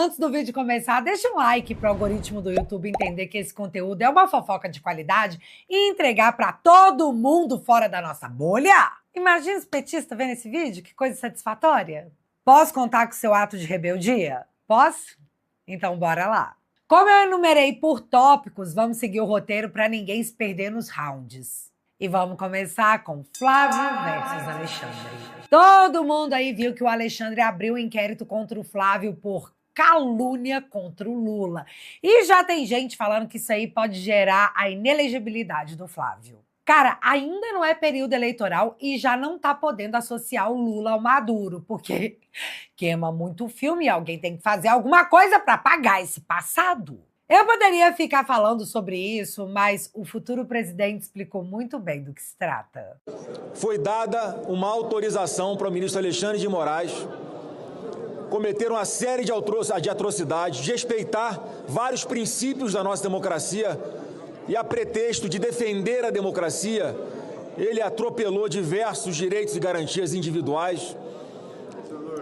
Antes do vídeo começar, deixa um like para o algoritmo do YouTube entender que esse conteúdo é uma fofoca de qualidade e entregar para todo mundo fora da nossa bolha. Imagina os petistas vendo esse vídeo, que coisa satisfatória. Posso contar com o seu ato de rebeldia? Posso? Então bora lá. Como eu enumerei por tópicos, vamos seguir o roteiro para ninguém se perder nos rounds. E vamos começar com Flávio versus Alexandre. Todo mundo aí viu que o Alexandre abriu um inquérito contra o Flávio por calúnia contra o Lula. E já tem gente falando que isso aí pode gerar a inelegibilidade do Flávio. Cara, ainda não é período eleitoral e já não tá podendo associar o Lula ao Maduro, porque queima muito o filme e alguém tem que fazer alguma coisa para apagar esse passado. Eu poderia ficar falando sobre isso, mas o futuro presidente explicou muito bem do que se trata. Foi dada uma autorização para o ministro Alexandre de Moraes cometer uma série de atrocidades, respeitar vários princípios da nossa democracia e, a pretexto de defender a democracia, ele atropelou diversos direitos e garantias individuais,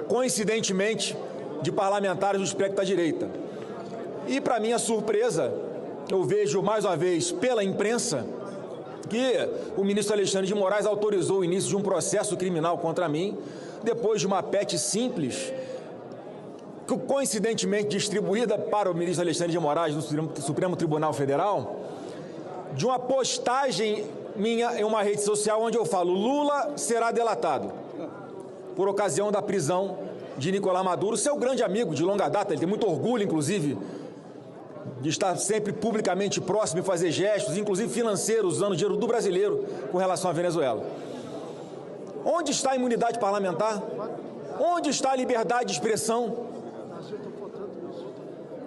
coincidentemente, de parlamentares do espectro da direita. E, para minha surpresa, eu vejo mais uma vez pela imprensa que o ministro Alexandre de Moraes autorizou o início de um processo criminal contra mim, depois de uma PEC simples, coincidentemente distribuída para o ministro Alexandre de Moraes no Supremo Tribunal Federal, de uma postagem minha em uma rede social onde eu falo: Lula será delatado por ocasião da prisão de Nicolás Maduro, seu grande amigo de longa data. Ele tem muito orgulho, inclusive, de estar sempre publicamente próximo e fazer gestos, inclusive financeiros, usando dinheiro do brasileiro com relação à Venezuela. Onde está a imunidade parlamentar? Onde está a liberdade de expressão?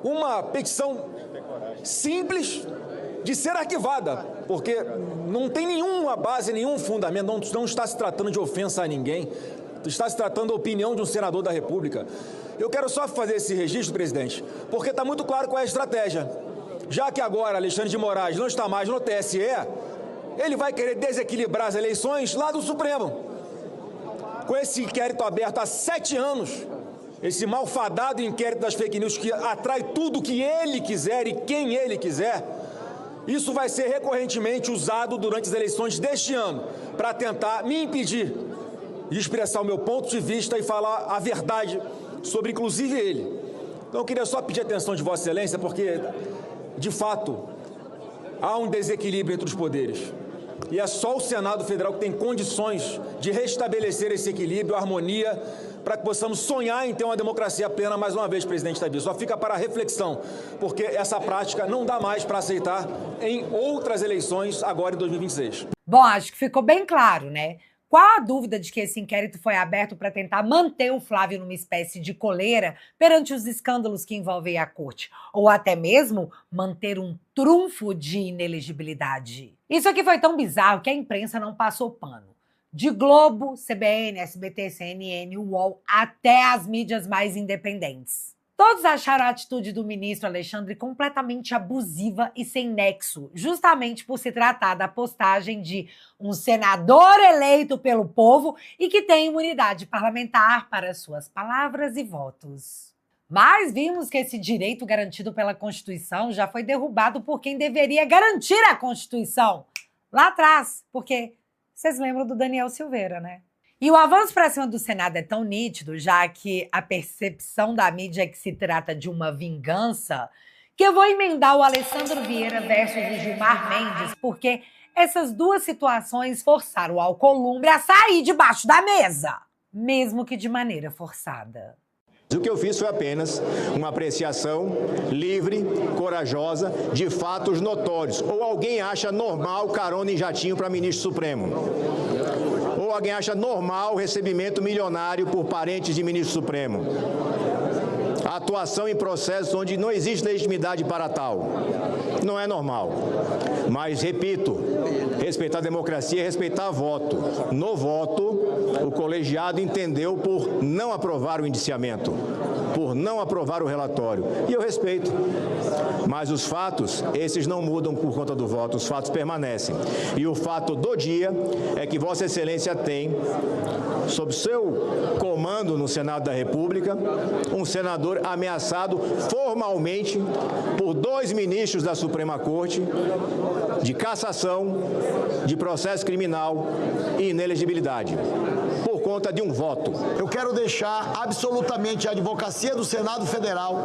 Uma petição simples de ser arquivada, porque não tem nenhuma base, nenhum fundamento, não está se tratando de ofensa a ninguém, está se tratando da opinião de um senador da República. Eu quero só fazer esse registro, presidente, porque está muito claro qual é a estratégia. Já que agora Alexandre de Moraes não está mais no TSE, ele vai querer desequilibrar as eleições lá do Supremo. Com esse inquérito aberto há 7 anos, esse malfadado inquérito das fake news que atrai tudo que ele quiser e quem ele quiser, isso vai ser recorrentemente usado durante as eleições deste ano para tentar me impedir de expressar o meu ponto de vista e falar a verdade sobre, inclusive, ele. Então, eu queria só pedir a atenção de Vossa Excelência, porque, de fato, há um desequilíbrio entre os poderes. E é só o Senado Federal que tem condições de restabelecer esse equilíbrio, a harmonia, para que possamos sonhar em ter uma democracia plena mais uma vez, presidente Tabi. Só fica para a reflexão, porque essa prática não dá mais para aceitar em outras eleições agora em 2026. Bom, acho que ficou bem claro, né? Qual a dúvida de que esse inquérito foi aberto para tentar manter o Flávio numa espécie de coleira perante os escândalos que envolvem a corte? Ou até mesmo manter um trunfo de inelegibilidade? Isso aqui foi tão bizarro que a imprensa não passou pano. De Globo, CBN, SBT, CNN, UOL, até as mídias mais independentes. Todos acharam a atitude do ministro Alexandre completamente abusiva e sem nexo, justamente por se tratar da postagem de um senador eleito pelo povo e que tem imunidade parlamentar para suas palavras e votos. Mas vimos que esse direito garantido pela Constituição já foi derrubado por quem deveria garantir a Constituição lá atrás, porque vocês lembram do Daniel Silveira, né? E o avanço para cima do Senado é tão nítido, já que a percepção da mídia é que se trata de uma vingança, que eu vou emendar o Alessandro Vieira versus o Gilmar Mendes, porque essas duas situações forçaram o Alcolumbre a sair debaixo da mesa, mesmo que de maneira forçada. O que eu fiz foi apenas uma apreciação livre, corajosa, de fatos notórios. Ou alguém acha normal carona em jatinho para ministro Supremo? Ou alguém acha normal o recebimento milionário por parentes de ministro Supremo? A atuação em processos onde não existe legitimidade para tal. Não é normal. Mas, repito, respeitar a democracia é respeitar voto. No voto, o colegiado entendeu por não aprovar o indiciamento. por não aprovar o relatório. E eu respeito. Mas os fatos, esses não mudam por conta do voto, os fatos permanecem. E o fato do dia é que Vossa Excelência tem, sob seu comando no Senado da República, um senador ameaçado formalmente por 2 ministros da Suprema Corte de cassação, de processo criminal e inelegibilidade, por conta de um voto. Eu quero deixar absolutamente a advocacia do Senado Federal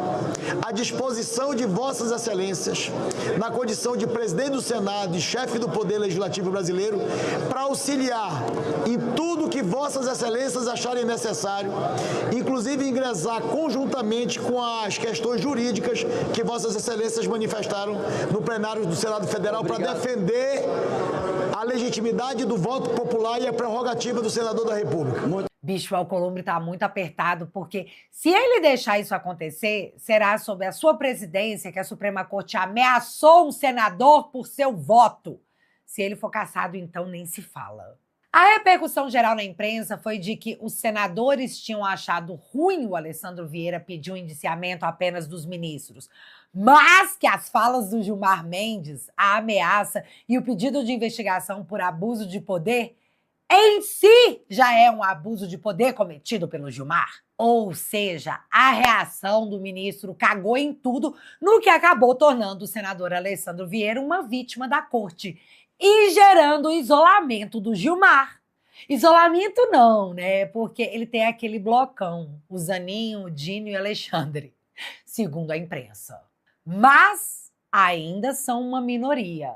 à disposição de Vossas Excelências, na condição de presidente do Senado e chefe do Poder Legislativo brasileiro, para auxiliar em tudo que Vossas Excelências acharem necessário, inclusive ingressar conjuntamente com as questões jurídicas que Vossas Excelências manifestaram no plenário do Senado Federal para defender a legitimidade do voto popular e a prerrogativa do senador da República. Bicho, o Alcolumbre tá muito apertado, porque se ele deixar isso acontecer, será sob a sua presidência que a Suprema Corte ameaçou um senador por seu voto. Se ele for cassado, então nem se fala. A repercussão geral na imprensa foi de que os senadores tinham achado ruim o Alessandro Vieira pedir um indiciamento apenas dos ministros, mas que as falas do Gilmar Mendes, a ameaça e o pedido de investigação por abuso de poder em si já é um abuso de poder cometido pelo Gilmar. Ou seja, a reação do ministro cagou em tudo, no que acabou tornando o senador Alessandro Vieira uma vítima da corte e gerando o isolamento do Gilmar. Isolamento não, né? Porque ele tem aquele blocão, o Zaninho, o Dino e o Alexandre, segundo a imprensa. Mas ainda são uma minoria.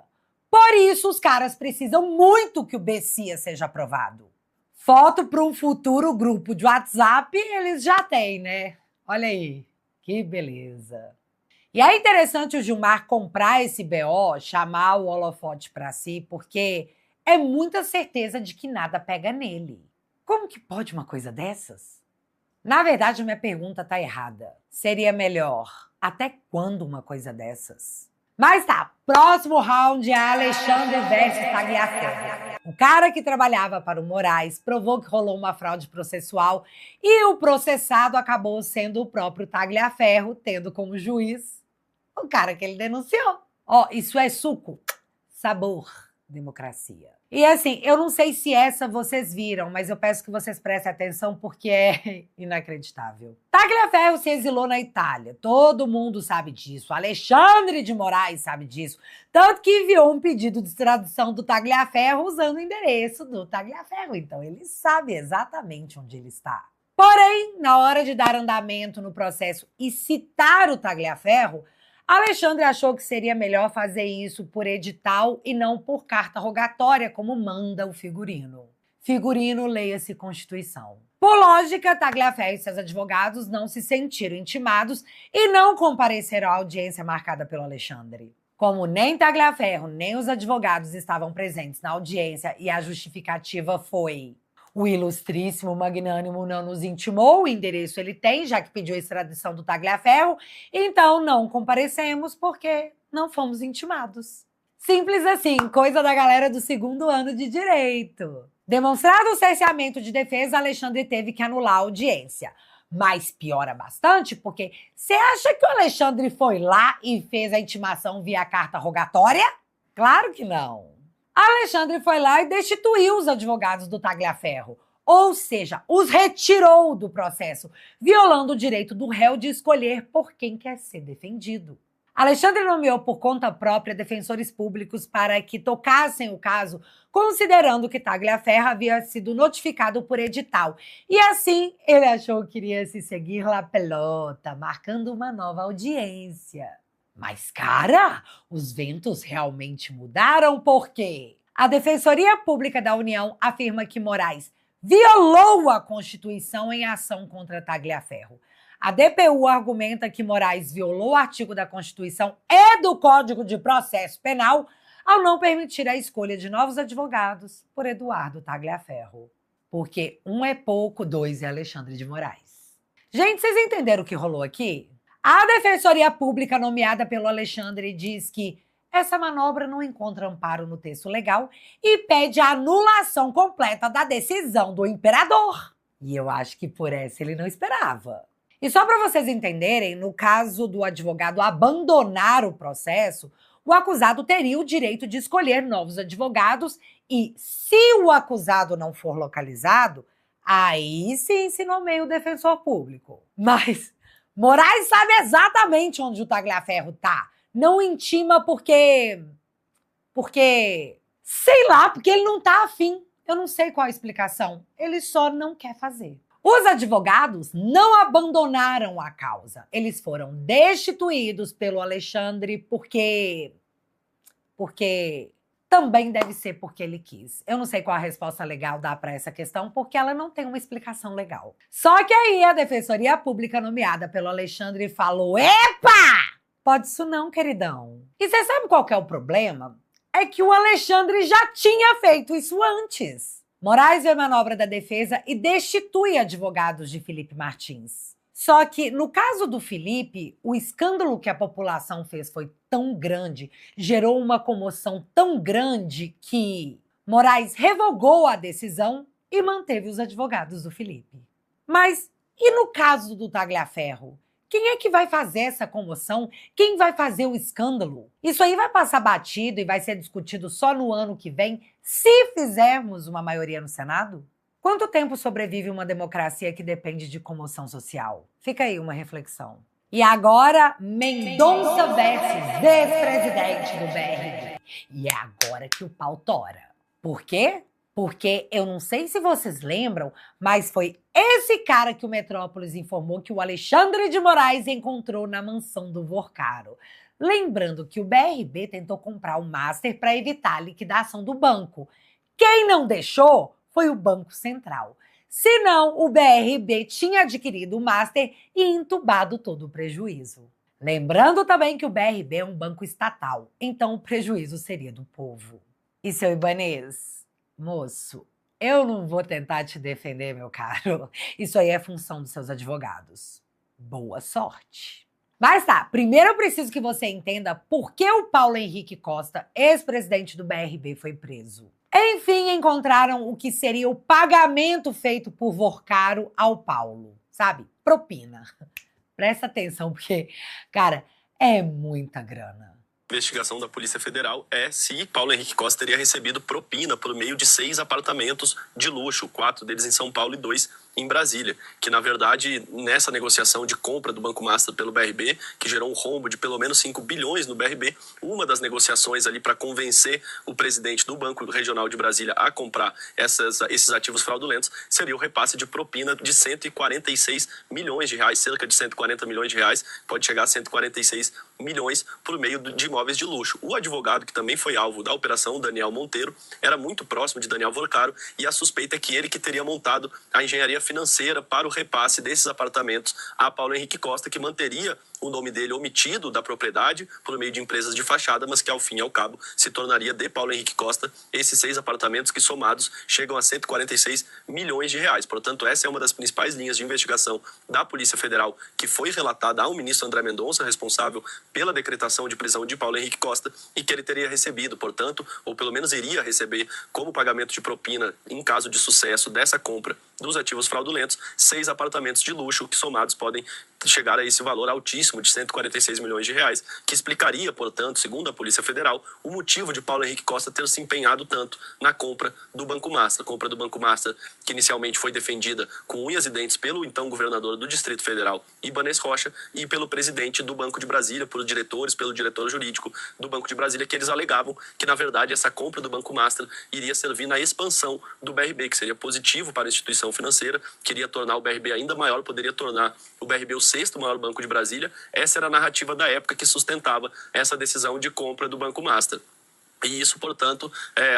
Por isso, os caras precisam muito que o Bessia seja aprovado. Foto para um futuro grupo de WhatsApp, eles já têm, né? Olha aí, que beleza. E é interessante o Gilmar comprar esse BO, chamar o holofote para si, porque é muita certeza de que nada pega nele. Como que pode uma coisa dessas? Na verdade, minha pergunta tá errada. Seria melhor, até quando uma coisa dessas? Mas tá, próximo round é Alexandre versus Tagliaferro. O cara que trabalhava para o Moraes provou que rolou uma fraude processual e o processado acabou sendo o próprio Tagliaferro, tendo como juiz o cara que ele denunciou. Ó, isso é suco, sabor, democracia. E assim, eu não sei se essa vocês viram, mas eu peço que vocês prestem atenção porque é inacreditável. Tagliaferro se exilou na Itália, todo mundo sabe disso, Alexandre de Moraes sabe disso, tanto que enviou um pedido de extradição do Tagliaferro usando o endereço do Tagliaferro, então ele sabe exatamente onde ele está. Porém, na hora de dar andamento no processo e citar o Tagliaferro, Alexandre achou que seria melhor fazer isso por edital e não por carta rogatória, como manda o figurino. Figurino, leia-se Constituição. Por lógica, Tagliaferro e seus advogados não se sentiram intimados e não compareceram à audiência marcada pelo Alexandre. Como nem Tagliaferro nem os advogados estavam presentes na audiência e a justificativa foi: o ilustríssimo magnânimo não nos intimou, o endereço ele tem, já que pediu a extradição do Tagliaferro, então não comparecemos porque não fomos intimados. Simples assim, coisa da galera do segundo ano de direito. Demonstrado o cerceamento de defesa, Alexandre teve que anular a audiência. Mas piora bastante, porque você acha que o Alexandre foi lá e fez a intimação via carta rogatória? Claro que não. Alexandre foi lá e destituiu os advogados do Tagliaferro, ou seja, os retirou do processo, violando o direito do réu de escolher por quem quer ser defendido. Alexandre nomeou por conta própria defensores públicos para que tocassem o caso, considerando que Tagliaferro havia sido notificado por edital. E assim, ele achou que iria se seguir la pelota, marcando uma nova audiência. Mas, cara, os ventos realmente mudaram porque a Defensoria Pública da União afirma que Moraes violou a Constituição em ação contra Tagliaferro. A DPU argumenta que Moraes violou o artigo da Constituição e do Código de Processo Penal ao não permitir a escolha de novos advogados por Eduardo Tagliaferro. Porque um é pouco, dois é Alexandre de Moraes. Gente, vocês entenderam o que rolou aqui? A Defensoria Pública nomeada pelo Alexandre diz que essa manobra não encontra amparo no texto legal e pede a anulação completa da decisão do imperador. E eu acho que por essa ele não esperava. E só para vocês entenderem, no caso do advogado abandonar o processo, o acusado teria o direito de escolher novos advogados e, se o acusado não for localizado, aí sim se nomeia o defensor público. Mas Moraes sabe exatamente onde o Tagliaferro tá. Não intima porque, sei lá, porque ele não tá afim. Eu não sei qual a explicação. Ele só não quer fazer. Os advogados não abandonaram a causa. Eles foram destituídos pelo Alexandre porque também deve ser porque ele quis. Eu não sei qual a resposta legal dá para essa questão, porque ela não tem uma explicação legal. Só que aí a Defensoria Pública nomeada pelo Alexandre falou: epa! Pode isso não, queridão. E você sabe qual que é o problema? É que o Alexandre já tinha feito isso antes. Moraes vê a manobra da defesa e destitui advogados de Felipe Martins. Só que, no caso do Felipe, o escândalo que a população fez foi tão grande, gerou uma comoção tão grande que Moraes revogou a decisão e manteve os advogados do Felipe. Mas e no caso do Tagliaferro? Quem é que vai fazer essa comoção? Quem vai fazer o escândalo? Isso aí vai passar batido e vai ser discutido só no ano que vem, se fizermos uma maioria no Senado? Quanto tempo sobrevive uma democracia que depende de comoção social? Fica aí uma reflexão. E agora, Mendonça versus ex-presidente do BRB. E é agora que o pau tora. Por quê? Porque eu não sei se vocês lembram, mas foi esse cara que o Metrópolis informou que o Alexandre de Moraes encontrou na mansão do Vorcaro. Lembrando que o BRB tentou comprar o Master para evitar a liquidação do banco. Quem não deixou foi o Banco Central. Senão, o BRB tinha adquirido o Master e entubado todo o prejuízo. Lembrando também que o BRB é um banco estatal, então o prejuízo seria do povo. E seu Ibanez? Moço, eu não vou tentar te defender, meu caro. Isso aí é função dos seus advogados. Boa sorte. Mas tá, primeiro eu preciso que você entenda por que o Paulo Henrique Costa, ex-presidente do BRB, foi preso. Enfim, encontraram o que seria o pagamento feito por Vorcaro ao Paulo, sabe? Propina. Presta atenção, porque, cara, é muita grana. A investigação da Polícia Federal é se Paulo Henrique Costa teria recebido propina por meio de 6 apartamentos de luxo, 4 deles em São Paulo e 2 em Brasília, que na verdade nessa negociação de compra do Banco Master pelo BRB, que gerou um rombo de pelo menos 5 bilhões no BRB, uma das negociações ali para convencer o presidente do Banco Regional de Brasília a comprar esses ativos fraudulentos seria o repasse de propina de 146 milhões de reais, cerca de 140 milhões de reais, pode chegar a 146 milhões por meio de imóveis de luxo. O advogado que também foi alvo da operação, Daniel Monteiro, era muito próximo de Daniel Vorcaro e a suspeita é que ele que teria montado a engenharia financeira para o repasse desses apartamentos a Paulo Henrique Costa, que manteria o nome dele omitido da propriedade por meio de empresas de fachada, mas que ao fim e ao cabo se tornaria de Paulo Henrique Costa esses 6 apartamentos que somados chegam a 146 milhões de reais. Portanto, essa é uma das principais linhas de investigação da Polícia Federal que foi relatada ao ministro André Mendonça, responsável pela decretação de prisão de Paulo Henrique Costa, e que ele teria recebido, portanto, ou pelo menos iria receber como pagamento de propina em caso de sucesso dessa compra dos ativos fraudulentos, 6 apartamentos de luxo que somados podem chegar a esse valor altíssimo de 146 milhões de reais, que explicaria, portanto, segundo a Polícia Federal, o motivo de Paulo Henrique Costa ter se empenhado tanto na compra do Banco Master. A compra do Banco Master, que inicialmente foi defendida com unhas e dentes pelo então governador do Distrito Federal, Ibanez Rocha, e pelo presidente do Banco de Brasília, pelos diretores, pelo diretor jurídico do Banco de Brasília, que eles alegavam que, na verdade, essa compra do Banco Master iria servir na expansão do BRB, que seria positivo para a instituição financeira, queria tornar o BRB ainda maior, poderia tornar o BRB o 6º maior banco de Brasília. Essa era a narrativa da época que sustentava essa decisão de compra do Banco Master. E isso, portanto,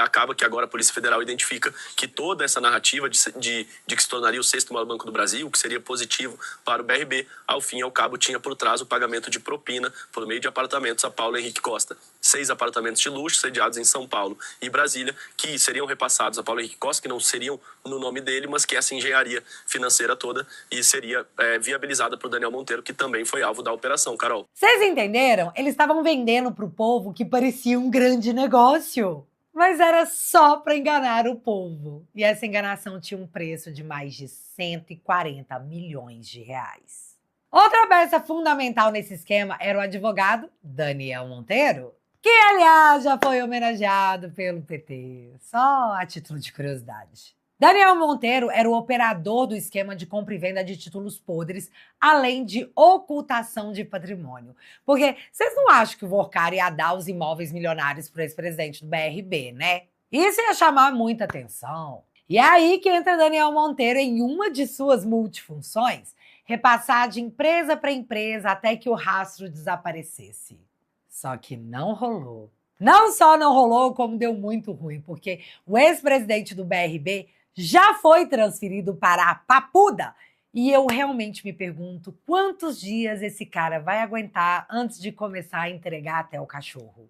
acaba que agora a Polícia Federal identifica que toda essa narrativa de que se tornaria o 6º maior banco do Brasil, que seria positivo para o BRB, ao fim e ao cabo tinha por trás o pagamento de propina por meio de apartamentos a Paulo Henrique Costa. 6 apartamentos de luxo sediados em São Paulo e Brasília, que seriam repassados a Paulo Henrique Costa, que não seriam no nome dele, mas que essa engenharia financeira toda e seria viabilizada por Daniel Monteiro, que também foi alvo da operação, Carol. Vocês entenderam? Eles estavam vendendo para o povo que parecia um grande negócio, mas era só para enganar o povo. E essa enganação tinha um preço de mais de 140 milhões de reais. Outra peça fundamental nesse esquema era o advogado Daniel Monteiro, que, aliás, já foi homenageado pelo PT, só a título de curiosidade. Daniel Monteiro era o operador do esquema de compra e venda de títulos podres, além de ocultação de patrimônio. Porque vocês não acham que o Vorcar ia dar os imóveis milionários para o ex-presidente do BRB, né? Isso ia chamar muita atenção. E é aí que entra Daniel Monteiro em uma de suas multifunções, repassar de empresa para empresa até que o rastro desaparecesse. Só que não rolou. Não só não rolou, como deu muito ruim, porque o ex-presidente do BRB já foi transferido para a Papuda. E eu realmente me pergunto quantos dias esse cara vai aguentar antes de começar a entregar até o cachorro.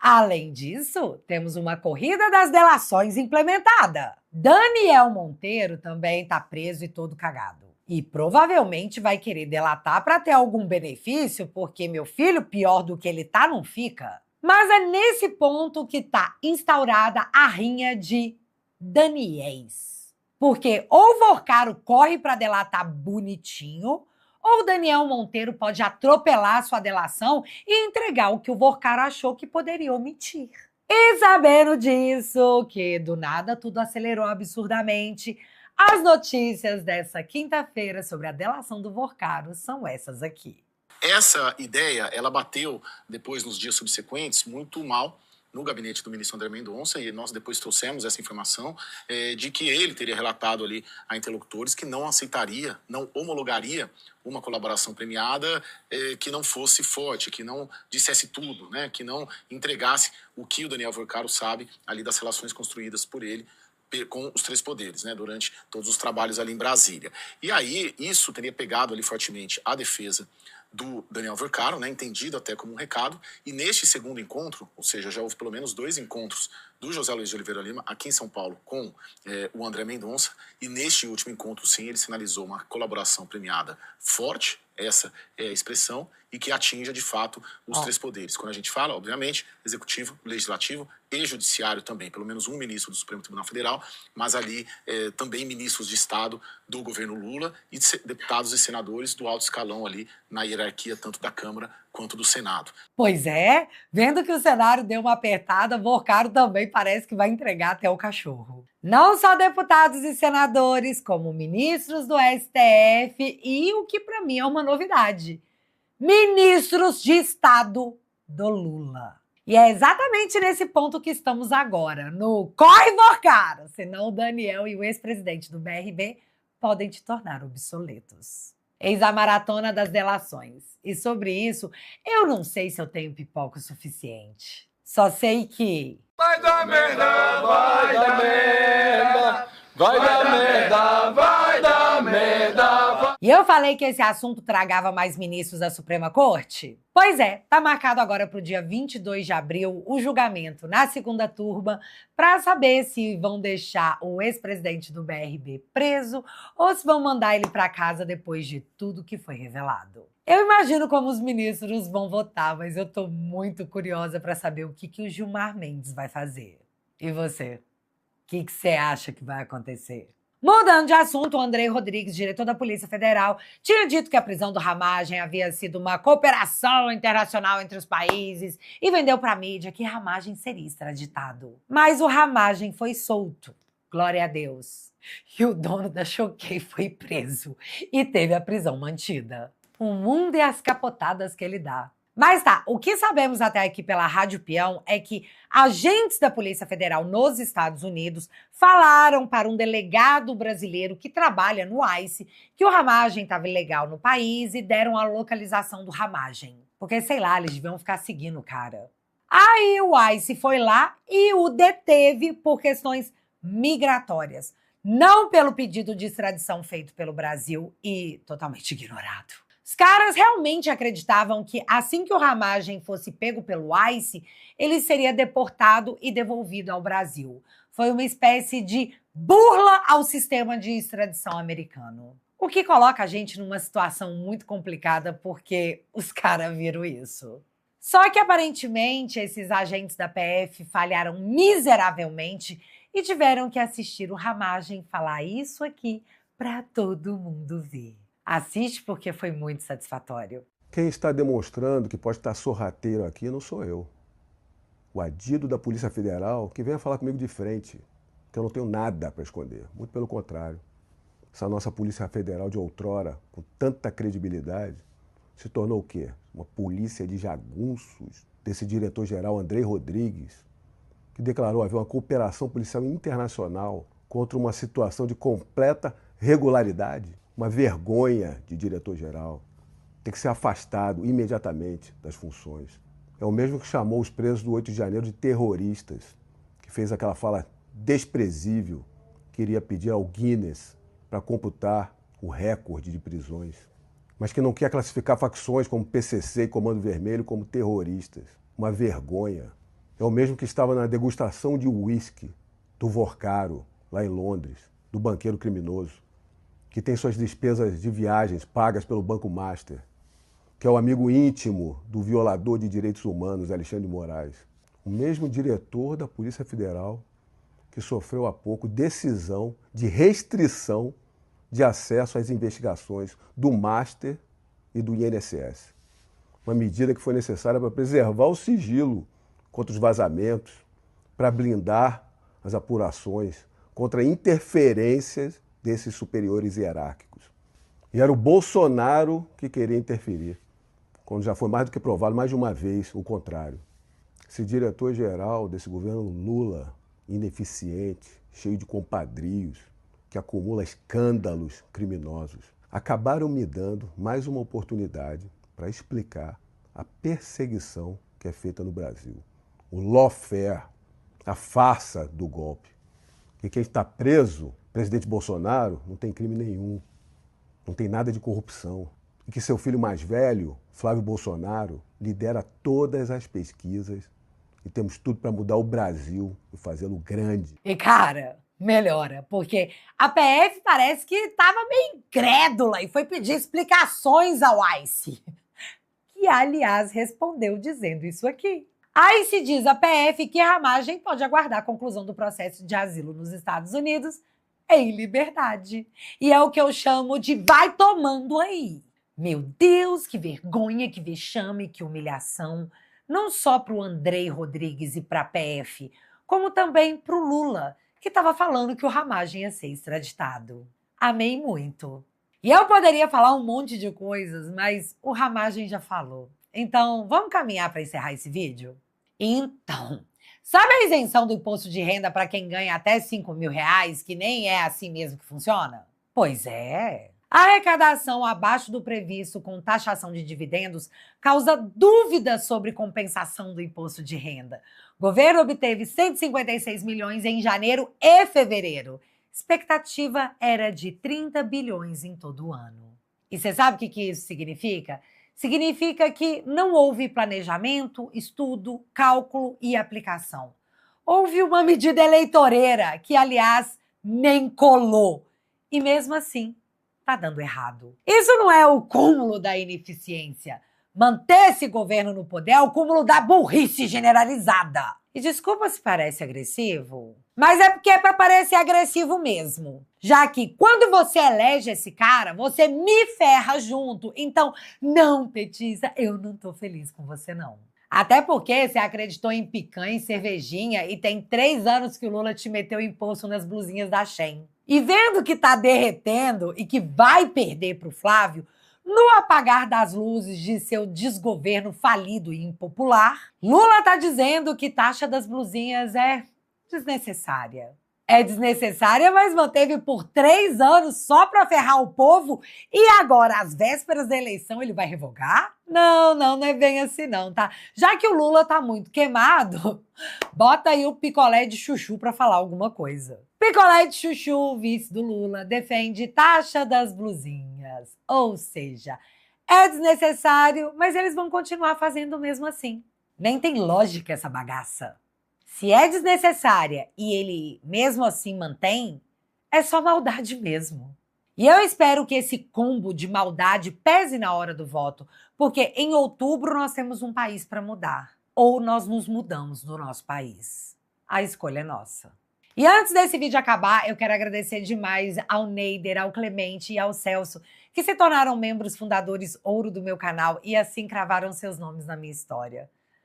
Além disso, temos uma corrida das delações implementada. Daniel Monteiro também está preso e todo cagado. E provavelmente vai querer delatar para ter algum benefício, porque, meu filho, pior do que ele tá, não fica. Mas é nesse ponto que está instaurada a rinha de Daniéis. Porque ou o Vorcaro corre para delatar bonitinho, ou o Daniel Monteiro pode atropelar sua delação e entregar o que o Vorcaro achou que poderia omitir. E sabendo disso, que do nada tudo acelerou absurdamente, as notícias dessa quinta-feira sobre a delação do Vorcaro são essas aqui. Essa ideia, ela bateu depois, nos dias subsequentes, muito mal no gabinete do ministro André Mendonça, e nós depois trouxemos essa informação de que ele teria relatado ali a interlocutores que não aceitaria, não homologaria uma colaboração premiada que não fosse forte, que não dissesse tudo, né, que não entregasse o que o Daniel Vorcaro sabe ali das relações construídas por ele com os três poderes, né, durante todos os trabalhos ali em Brasília. E aí, isso teria pegado ali fortemente a defesa do Daniel Vorcaro, né, entendido até como um recado, e neste segundo encontro, ou seja, já houve pelo menos 2 encontros do José Luiz de Oliveira Lima aqui em São Paulo com o André Mendonça, e neste último encontro, sim, ele sinalizou uma colaboração premiada forte, essa é a expressão, e que atinja, de fato, os três poderes. Quando a gente fala, obviamente, executivo, legislativo e judiciário também, pelo menos um ministro do Supremo Tribunal Federal, mas ali também ministros de Estado do governo Lula e deputados e senadores do alto escalão ali na hierarquia tanto da Câmara quanto do Senado. Pois é, vendo que o cenário deu uma apertada, Vorcaro também parece que vai entregar até o cachorro. Não só deputados e senadores, como ministros do STF e o que para mim é uma novidade, ministros de Estado do Lula. E é exatamente nesse ponto que estamos agora, no corre Vorcaro, senão o Daniel e o ex-presidente do BRB podem te tornar obsoletos. Eis a maratona das delações. E sobre isso, eu não sei se eu tenho pipoca o suficiente. Só sei que... Vai dar merda, vai dar merda, vai dar merda, vai dar merda. E eu falei que esse assunto tragava mais ministros da Suprema Corte? Pois é, tá marcado agora para o dia 22 de abril o julgamento na segunda turma para saber se vão deixar o ex-presidente do BRB preso ou se vão mandar ele para casa depois de tudo que foi revelado. Eu imagino como os ministros vão votar, mas eu tô muito curiosa para saber o que o Gilmar Mendes vai fazer. E você? O que você acha que vai acontecer? Mudando de assunto, o Andrei Rodrigues, diretor da Polícia Federal, tinha dito que a prisão do Ramagem havia sido uma cooperação internacional entre os países e vendeu para a mídia que Ramagem seria extraditado. Mas o Ramagem foi solto, glória a Deus. E o dono da Choquei foi preso e teve a prisão mantida. O mundo e as capotadas que ele dá. Mas tá, o que sabemos até aqui pela Rádio Peão é que agentes da Polícia Federal nos Estados Unidos falaram para um delegado brasileiro que trabalha no ICE que o Ramagem estava ilegal no país e deram a localização do Ramagem. Porque, sei lá, eles deviam ficar seguindo o cara. Aí o ICE foi lá e o deteve por questões migratórias. Não pelo pedido de extradição feito pelo Brasil e totalmente ignorado. Os caras realmente acreditavam que assim que o Ramagem fosse pego pelo ICE, ele seria deportado e devolvido ao Brasil. Foi uma espécie de burla ao sistema de extradição americano. O que coloca a gente numa situação muito complicada porque os caras viram isso. Só que aparentemente esses agentes da PF falharam miseravelmente e tiveram que assistir o Ramagem falar isso aqui para todo mundo ver. Assiste porque foi muito satisfatório. Quem está demonstrando que pode estar sorrateiro aqui não sou eu. O adido da Polícia Federal que venha falar comigo de frente, que eu não tenho nada para esconder. Muito pelo contrário. Essa nossa Polícia Federal de outrora, com tanta credibilidade, se tornou o quê? Uma polícia de jagunços desse diretor-geral Andrei Rodrigues, que declarou haver uma cooperação policial internacional contra uma situação de completa regularidade. Uma vergonha de diretor-geral. Tem que ser afastado imediatamente das funções. É o mesmo que chamou os presos do 8 de janeiro de terroristas, que fez aquela fala desprezível que iria pedir ao Guinness para computar o recorde de prisões, mas que não quer classificar facções como PCC e Comando Vermelho como terroristas. Uma vergonha. É o mesmo que estava na degustação de uísque do Vorcaro, lá em Londres, do banqueiro criminoso, que tem suas despesas de viagens pagas pelo Banco Master, que é o amigo íntimo do violador de direitos humanos, Alexandre de Moraes. O mesmo diretor da Polícia Federal que sofreu há pouco decisão de restrição de acesso às investigações do Master e do INSS. Uma medida que foi necessária para preservar o sigilo contra os vazamentos, para blindar as apurações contra interferências desses superiores hierárquicos. E era o Bolsonaro que queria interferir, quando já foi mais do que provado mais de uma vez o contrário. Esse diretor-geral desse governo Lula, ineficiente, cheio de compadrios, que acumula escândalos criminosos, acabaram me dando mais uma oportunidade para explicar a perseguição que é feita no Brasil. O lawfare, a farsa do golpe. E quem está preso, presidente Bolsonaro, não tem crime nenhum, não tem nada de corrupção. E que seu filho mais velho, Flávio Bolsonaro, lidera todas as pesquisas e temos tudo para mudar o Brasil e fazê-lo grande. E, cara, melhora, porque a PF parece que estava meio incrédula e foi pedir explicações ao ICE. Que, aliás, respondeu dizendo isso aqui. ICE diz à PF que a Ramagem pode aguardar a conclusão do processo de asilo nos Estados Unidos em liberdade. E é o que eu chamo de vai tomando aí. Meu Deus, que vergonha, que vexame, que humilhação. Não só para o Andrei Rodrigues e para a PF, como também para o Lula, que estava falando que o Ramagem ia ser extraditado. Amei muito. E eu poderia falar um monte de coisas, mas o Ramagem já falou. Então, vamos caminhar para encerrar esse vídeo? Então, sabe a isenção do imposto de renda para quem ganha até R$5.000, que nem é assim mesmo que funciona? Pois é. A arrecadação abaixo do previsto com taxação de dividendos causa dúvidas sobre compensação do imposto de renda. O governo obteve 156 milhões em janeiro e fevereiro. Expectativa era de 30 bilhões em todo o ano. E você sabe o que isso significa? Significa que não houve planejamento, estudo, cálculo e aplicação. Houve uma medida eleitoreira que, aliás, nem colou. E mesmo assim, tá dando errado. Isso não é o cúmulo da ineficiência. Manter esse governo no poder é o cúmulo da burrice generalizada. E desculpa se parece agressivo, mas é porque é para parecer agressivo mesmo. Já que quando você elege esse cara, você me ferra junto. Então, não, petista, eu não tô feliz com você, não. Até porque você acreditou em picanha e cervejinha e tem 3 anos que o Lula te meteu imposto nas blusinhas da Shein. E vendo que tá derretendo e que vai perder pro Flávio, no apagar das luzes de seu desgoverno falido e impopular, Lula tá dizendo que taxa das blusinhas é desnecessária. É desnecessária, mas manteve por 3 anos só para ferrar o povo e agora, às vésperas da eleição, ele vai revogar? Não é bem assim não, tá? Já que o Lula tá muito queimado, bota aí o picolé de chuchu para falar alguma coisa. Picolé de chuchu, vice do Lula, defende taxa das blusinhas. Ou seja, é desnecessário, mas eles vão continuar fazendo mesmo assim. Nem tem lógica essa bagaça. Se é desnecessária e ele mesmo assim mantém, é só maldade mesmo. E eu espero que esse combo de maldade pese na hora do voto, porque em outubro nós temos um país para mudar. Ou nós nos mudamos do nosso país. A escolha é nossa. E E antes desse vídeo acabar, eu quero agradecer demais ao Neider, ao Clemente e ao Celso, que se tornaram membros fundadores ouro do meu canal e assim cravaram seus nomes na minha história.